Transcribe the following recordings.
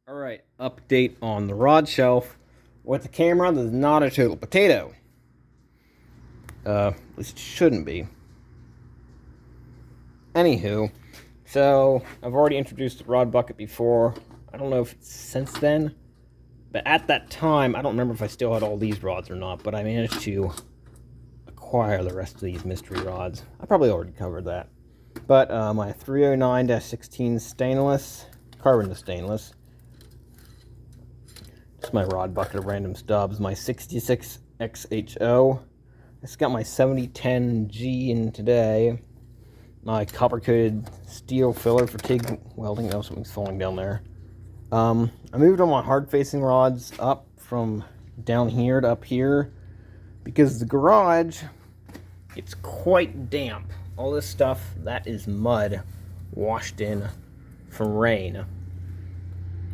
Alright, update on the rod shelf. With the camera, there's not a total potato. At least it shouldn't be. Anywho, so I've already introduced the rod bucket before. I don't know if it's since then, but at that time, I don't remember if I still had all these rods or not, but I managed to acquire the rest of these mystery rods. I probably already covered that. But my 309-16 stainless, carbon to stainless. It's my rod bucket of random stubs. My 66 XHO. It's got my 7010G in today. My copper-coated steel filler for TIG welding. Oh, something's falling down there. I moved all my hard-facing rods up from down here to up here because the garage, it's quite damp. All this stuff, that is mud washed in from rain.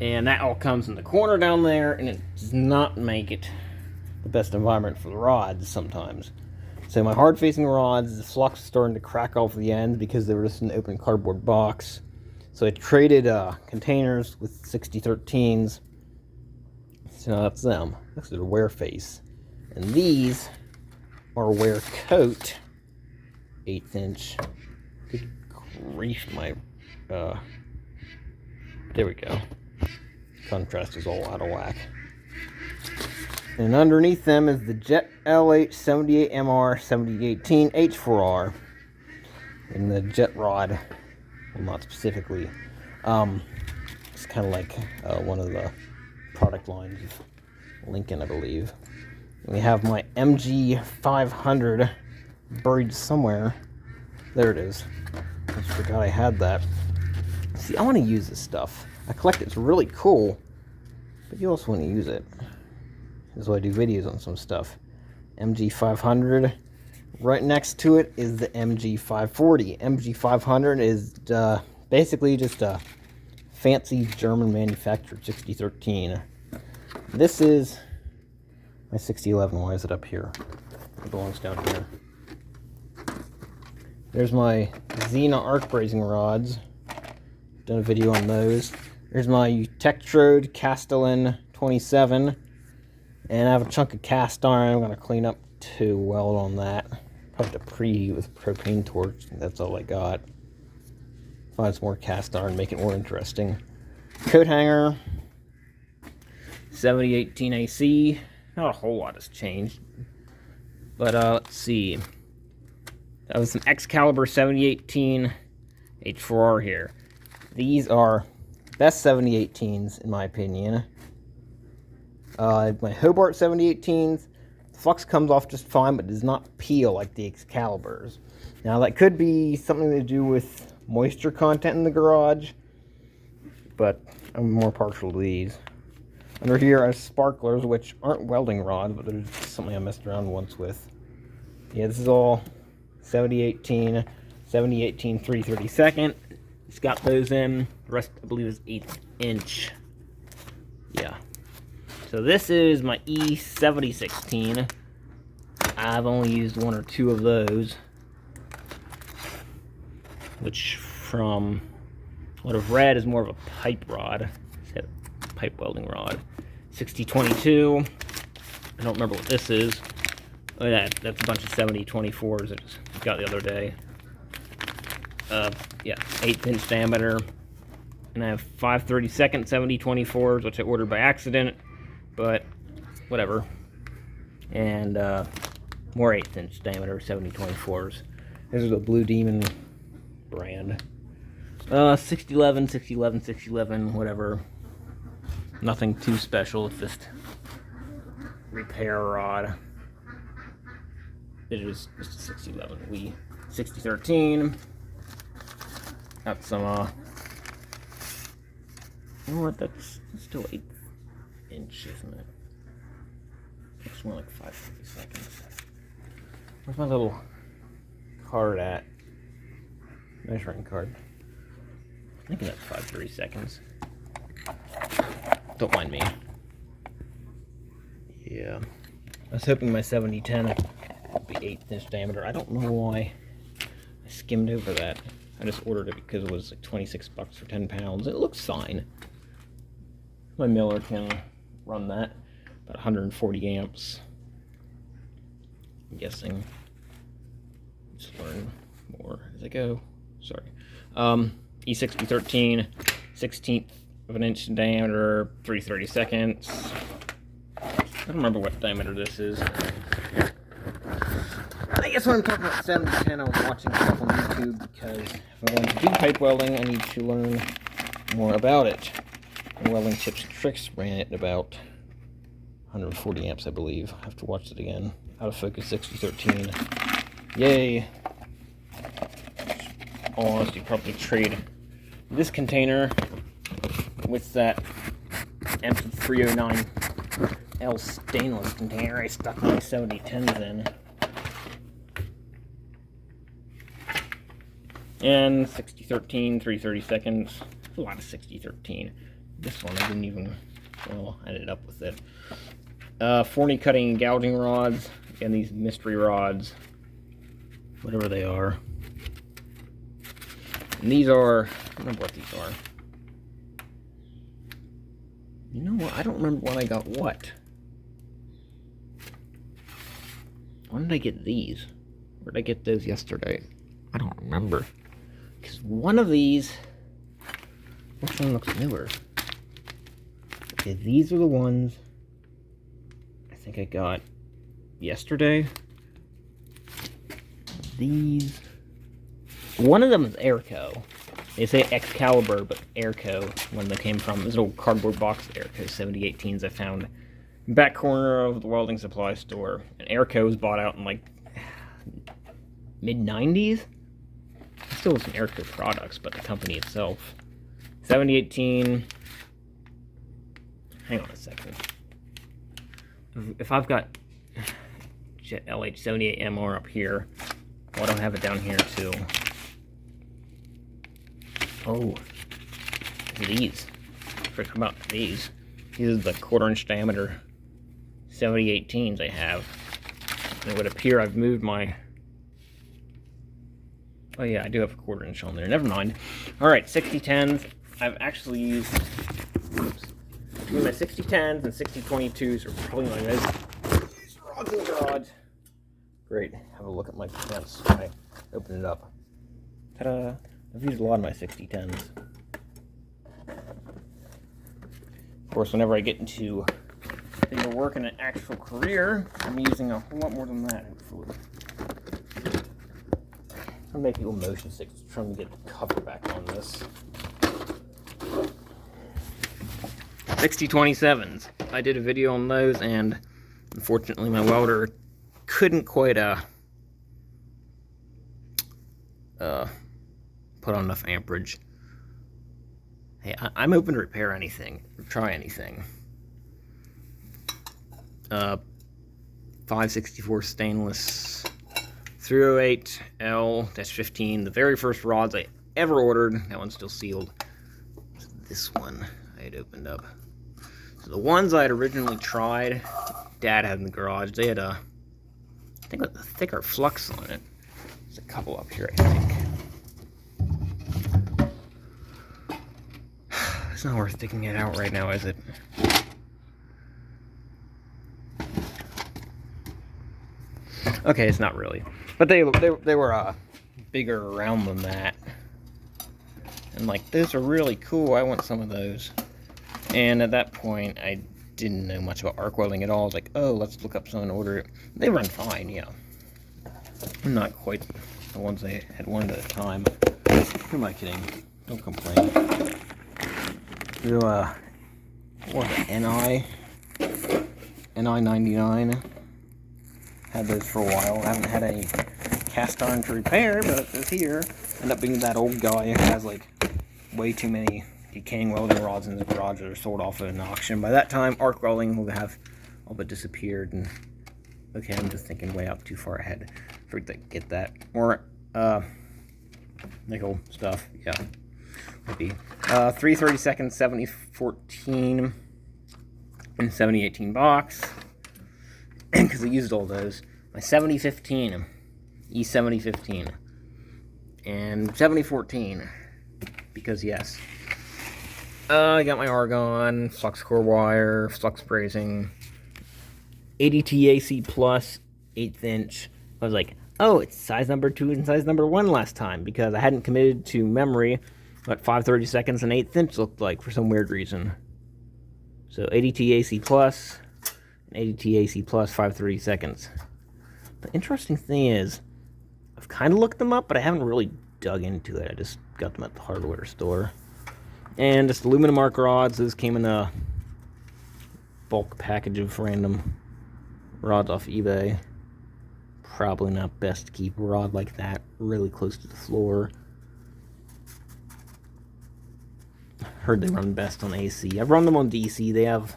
And that all comes in the corner down there, and it does not make it the best environment for the rods sometimes. So my hard-facing rods, the flux is starting to crack off the end because they were just an open cardboard box. So I traded containers with 6013s. So that's them. That's their wear face. And these are wear coat 1/8 inch. Good grief, my there we go. Contrast is all out of whack. And underneath them is the Jet LH78MR 7018 H4R. And the Jet rod, well, not specifically. It's kind of like one of the product lines of Lincoln, I believe. And we have my MG500 buried somewhere. There it is. I forgot I had that. See, I want to use this stuff. I collect it. It's really cool, but you also want to use it. This is why I do videos on some stuff. MG500. Right next to it is the MG540. MG500 is basically just a fancy German manufactured 6013. This is my 6011. Why is it up here? It belongs down here. There's my Xena arc brazing rods. Done a video on those. There's my Tektronix Castellan 27. And I have a chunk of cast iron I'm going to clean up to weld on that. Probably have to preheat with propane torch. That's all I got. Find some more cast iron, make it more interesting. Coat hanger. 7018 AC. Not a whole lot has changed. But let's see. That was an Excalibur 7018 H4R here. These are best 7018s in my opinion. My Hobart 7018s, the flux comes off just fine, but does not peel like the Excaliburs. Now that could be something to do with moisture content in the garage, but I'm more partial to these. Under here are sparklers, which aren't welding rods, but they're just something I messed around once with. Yeah, this is all 7018, 7018 332nd. It's got those in. The rest, I believe, is 1/8 inch. Yeah. So this is my E7016. I've only used one or two of those, which from what I've read is more of a pipe rod. It's a pipe welding rod. 6022. I don't remember what this is. Oh, that's a bunch of 7024s I just got the other day. Yeah, 1/8 inch diameter. And I have 5/32 7024s, which I ordered by accident, but whatever. And more 1/8 inch diameter 7024s. This is a Blue Demon brand. 6011, 6011, 6011, whatever. Nothing too special, it's just repair rod. It is just a 6011. We 6013. Got some you know what, that's still 1/8 inch, isn't it? It's more like 5/32. Where's my little card at? Measuring card. I'm thinking that's 5/32. Don't mind me. Yeah. I was hoping my 7010 would be 1/8 inch diameter. I don't know why I skimmed over that. I just ordered it because it was like 26 bucks for 10 pounds. It looks fine. My Miller can run that, about 140 amps. I'm guessing. Just learn more as I go. Sorry. E6013, 16th of an inch in diameter, 3/32. I don't remember what diameter this is. I guess when I'm talking about 7010, I was watching stuff on YouTube because if I'm going to do pipe welding, I need to learn more about it. And Welding Tips and Tricks ran it about 140 amps, I believe. I have to watch it again. Out of focus 6013. Yay! All honesty, probably trade this container with that empty 309L stainless container I stuck my 7010s in. And 6013, 3/32. A lot of 6013. This one I didn't even, well, I ended up with it. Forney cutting and gouging rods. Again, these mystery rods, whatever they are. And these are, I don't remember what these are. You know what? I don't remember when I got what. When did I get these? Where did I get those yesterday? I don't remember. Because one of these, which one looks newer? Okay, these are the ones I think I got yesterday. These, one of them is Airco. They say Excalibur, but Airco, when they came from. This little cardboard box of Airco 7018s I found in the back corner of the welding supply store. And Airco was bought out in like mid-90s. Still some Airco products, but the company itself. 7018. Hang on a second. If I've got LH78MR up here, why don't I have it down here too? Oh, these. I forgot about these. These are the 1/4 inch diameter 7018s I have. And it would appear I've moved my... Oh yeah, I do have a 1/4 inch on there. Never mind. Alright, 6010s. I've actually used... Oops. Between my 6010s and 6022s are probably my most used rods in the garage. Great. Have a look at my fence when I open it up. Ta-da! I've used a lot of my 6010s. Of course, whenever I get into bigger work in an actual career, I'm using a whole lot more than that, hopefully. I'm making little motion sticks, trying to get the cover back on this. 6027s. I did a video on those, and unfortunately my welder couldn't quite put on enough amperage. Hey, I'm open to repair anything, or try anything. 564 stainless 308L-15, the very first rods I ever ordered. That one's still sealed. This one I had opened up. So the ones I had originally tried, Dad had in the garage, they had I think a thicker flux on it. There's a couple up here, I think. It's not worth digging it out right now, is it? Okay, it's not really. But they were bigger around than that. And like, those are really cool. I want some of those. And at that point, I didn't know much about arc welding at all. I was like, oh, let's look up some and order it. They run fine, yeah. Not quite the ones I had wanted at the time. Who am I kidding? Don't complain. So, what was it? NI99. Had those for a while. I haven't had any cast iron to repair, but it's here. End up being that old guy who has like way too many decaying welding rods in the garage that are sold off at an auction. By that time, arc welding will have all but disappeared. And okay, I'm just thinking way up too far ahead. Forget that. More nickel stuff. Yeah, maybe 3/32 7014 and 7018 box. Because I used all those. My 7015, E7015, and 7014, because yes. I got my argon, flux core wire, flux bracing, ADT AC plus, 1/8 inch. I was like, oh, it's size number 2 and size number 1 last time because I hadn't committed to memory what 5/32 an 1/8 inch looked like for some weird reason. So ADT AC plus and ADT AC plus 5/32. The interesting thing is, I've kind of looked them up, but I haven't really dug into it. I just got them at the hardware store. And just aluminum arc rods. Those came in a bulk package of random rods off eBay. Probably not best to keep a rod like that really close to the floor. Heard they run best on AC. I've run them on DC. They have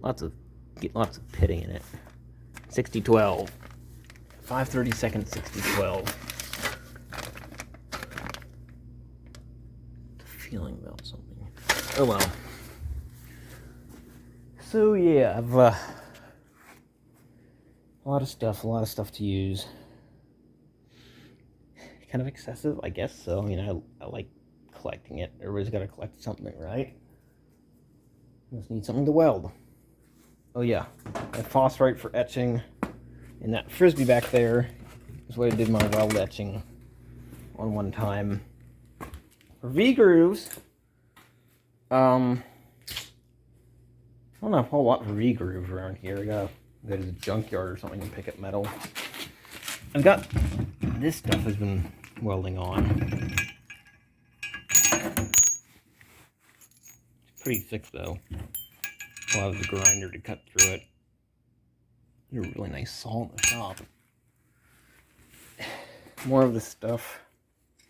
lots of pitting in it. 6012. 5/32 6012. Feeling about something. Oh well. So yeah, I've a lot of stuff to use. Kind of excessive, I guess so. I mean, I like collecting it. Everybody's got to collect something, right? Just need something to weld. Oh yeah, that phosphorite for etching, and that frisbee back there is what I did my weld etching on one time. For V-grooves, I don't know a whole lot for V-grooves around here. I gotta go to the junkyard or something and pick up metal. I've got this stuff has been welding on. It's pretty thick though. I'll have the grinder to cut through it. You're a really nice saw in the shop. More of this stuff.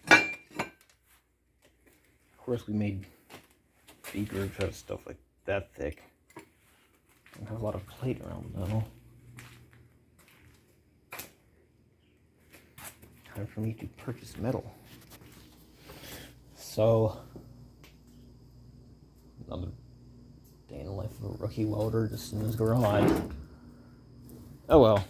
Of course, we made V-grooves out of stuff like that thick. Don't have a lot of plate around though. Time for me to purchase metal. So, another day in the life of a rookie welder just in his garage. Oh well.